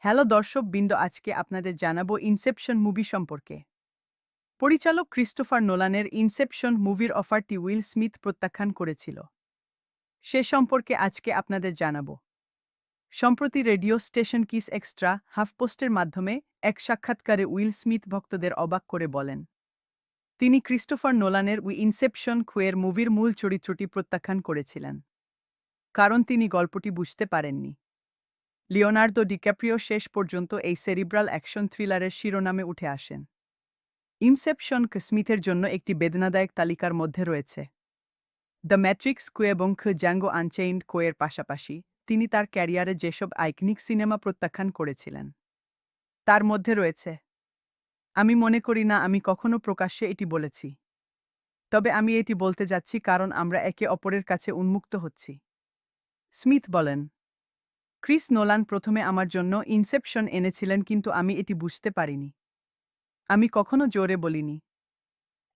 Hello দর্শকবৃন্দ, আজকে আপনাদের জানাবো ইনসেপশন মুভি সম্পর্কে। পরিচালক ক্রিস্টোফার নোলানের ইনসেপশন মুভির অফারটি উইল স্মিথ প্রত্যাখ্যান করেছিল। সে সম্পর্কে আজকে আপনাদের জানাবো। সম্প্রতি রেডিও স্টেশন কিস এক্সট্রা হাফপোস্টের মাধ্যমে এক সাক্ষাৎকারে উইল স্মিথ ভক্তদের অবাক করে বলেন, তিনি ক্রিস্টোফার নোলানের ইনসেপশন খুয়ের মুভির মূল চরিত্রটি প্রত্যাখ্যান করেছিলেন, কারণ তিনি গল্পটি বুঝতে পারেননি। লিওনার্দো ডিক্যাপ্রিও শেষ পর্যন্ত এই সেরিব্রাল অ্যাকশন থ্রিলারের শিরোনামে উঠে আসেন। ইনসেপশন স্মিথের জন্য একটি বেদনাদায়ক তালিকার মধ্যে রয়েছে। দ্য ম্যাট্রিক্স কো এবং জ্যাঙ্গো আনচেইনড কোয়ের পাশাপাশি তিনি তার ক্যারিয়ারে যেসব আইকনিক সিনেমা প্রত্যাখ্যান করেছিলেন তার মধ্যে রয়েছে। আমি মনে করি না আমি কখনো প্রকাশ্যে এটি বলেছি, তবে আমি এটি বলতে যাচ্ছি কারণ আমরা একে অপরের কাছে উন্মুক্ত হচ্ছি। স্মিথ বলেন, ক্রিস নোলান প্রথমে আমার জন্য ইনসেপশন এনেছিলেন, কিন্তু আমি এটি বুঝতে পারিনি। আমি কখনো জোরে বলিনি।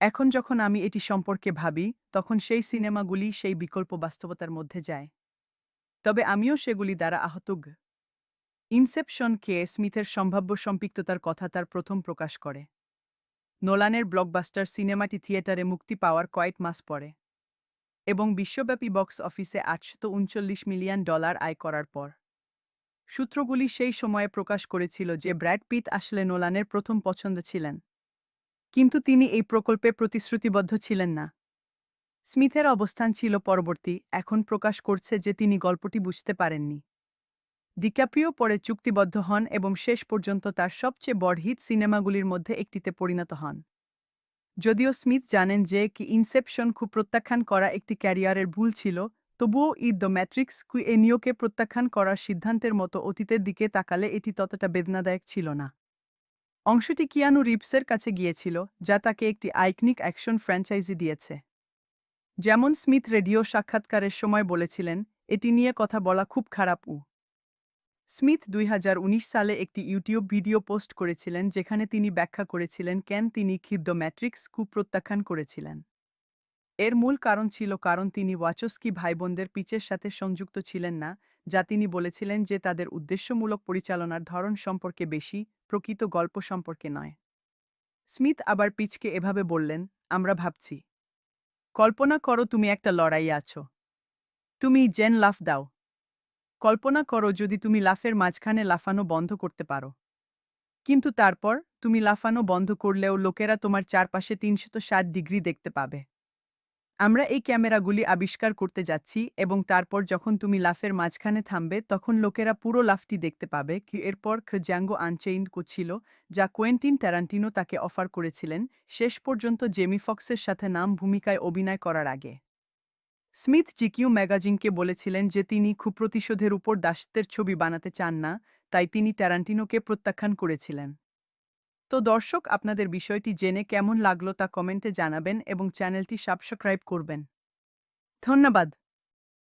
এখন যখন আমি এটি সম্পর্কে ভাবি, তখন সেই সিনেমাগুলি সেই বিকল্প বাস্তবতার মধ্যে যায়। তবে আমিও সেগুলি দ্বারা আহত। ইনসেপশন কে স্মিথের সম্ভাব্য সম্পৃক্ততার কথা তার প্রথম প্রকাশ করে নোলানের ব্লকবাস্টার সিনেমাটি থিয়েটারে মুক্তি পাওয়ার কয়েক মাস পরে এবং বিশ্বব্যাপী বক্স অফিসে $839 মিলিয়ন আয় করার পর। সূত্রগুলি সেই সময়ে প্রকাশ করেছিল যে ব্র্যাড পিট আসলে নোলানের প্রথম পছন্দ ছিলেন, কিন্তু তিনি এই প্রকল্পে প্রতিশ্রুতিবদ্ধ ছিলেন না। স্মিথের অবস্থান ছিল পরবর্তী, এখন প্রকাশ করছে যে তিনি গল্পটি বুঝতে পারেননি। ডিক্যাপ্রিও পরে চুক্তিবদ্ধ হন এবং শেষ পর্যন্ত তার সবচেয়ে বড় হিট সিনেমাগুলির মধ্যে একটিতে পরিণত হন। যদিও স্মিথ জানেন যে ইনসেপশন খুব প্রত্যাখ্যান করা একটি ক্যারিয়ারের ভুল ছিল, তবুও দ্য ম্যাট্রিক্স এনিওকে প্রত্যাখ্যান করার সিদ্ধান্তের মতো অতীতের দিকে তাকালে এটি ততটা বেদনাদায়ক ছিল না। অংশটি কিয়ানু রিভসের কাছে গিয়েছিল, যা তাকে একটি আইকনিক অ্যাকশন ফ্র্যাঞ্চাইজি দিয়েছে। যেমন স্মিথ রেডিও সাক্ষাৎকারের সময় বলেছিলেন, এটি নিয়ে কথা বলা খুব খারাপ। স্মিথ 2019 সালে একটি ইউটিউব ভিডিও পোস্ট করেছিলেন যেখানে তিনি ব্যাখ্যা করেছিলেন কেন তিনি দ্য ম্যাট্রিক্স প্রত্যাখ্যান করেছিলেন। এর মূল কারণ ছিল কারণ তিনি ওয়াচস্কি ভাইবোনদের পিচের সাথে সংযুক্ত ছিলেন না, যা তিনি বলেছিলেন যে তাদের উদ্দেশ্যমূলক পরিচালনার ধরন সম্পর্কে বেশি, প্রকৃত গল্প সম্পর্কে নয়। স্মিথ আবার পিচকে এভাবে বললেন, আমরা ভাবছি, কল্পনা করো তুমি একটা লড়াই আছো, তুমি জেন লাফ দাও। কল্পনা করো যদি তুমি লাফের মাঝখানে লাফানো বন্ধ করতে পারো, কিন্তু তারপর তুমি লাফানো বন্ধ করলেও লোকেরা তোমার চারপাশে 360 ডিগ্রি দেখতে পাবে। আমরা এই ক্যামেরাগুলি আবিষ্কার করতে যাচ্ছি এবং তারপর যখন তুমি লাফের মাঝখানে থামবে তখন লোকেরা পুরো লাফটি দেখতে পাবে। এরপর জ্যাঙ্গো আনচেইনড ছিল, যা কোয়েন্টিন ট্যারান্টিনো তাকে অফার করেছিলেন শেষ পর্যন্ত জেমি ফক্সের সাথে নাম ভূমিকায় অভিনয় করার আগে। স্মিথ জিকিউ ম্যাগাজিনকে বলেছিলেন যে তিনি প্রতিশোধের উপর দাসত্বের ছবি বানাতে চান না, তাই তিনি ট্যারান্টিনোকে প্রত্যাখ্যান করেছিলেন। তো দর্শক, আপনাদের বিষয়টি জেনে কেমন লাগলো তা কমেন্টে জানাবেন এবং চ্যানেলটি সাবস্ক্রাইব করবেন। ধন্যবাদ।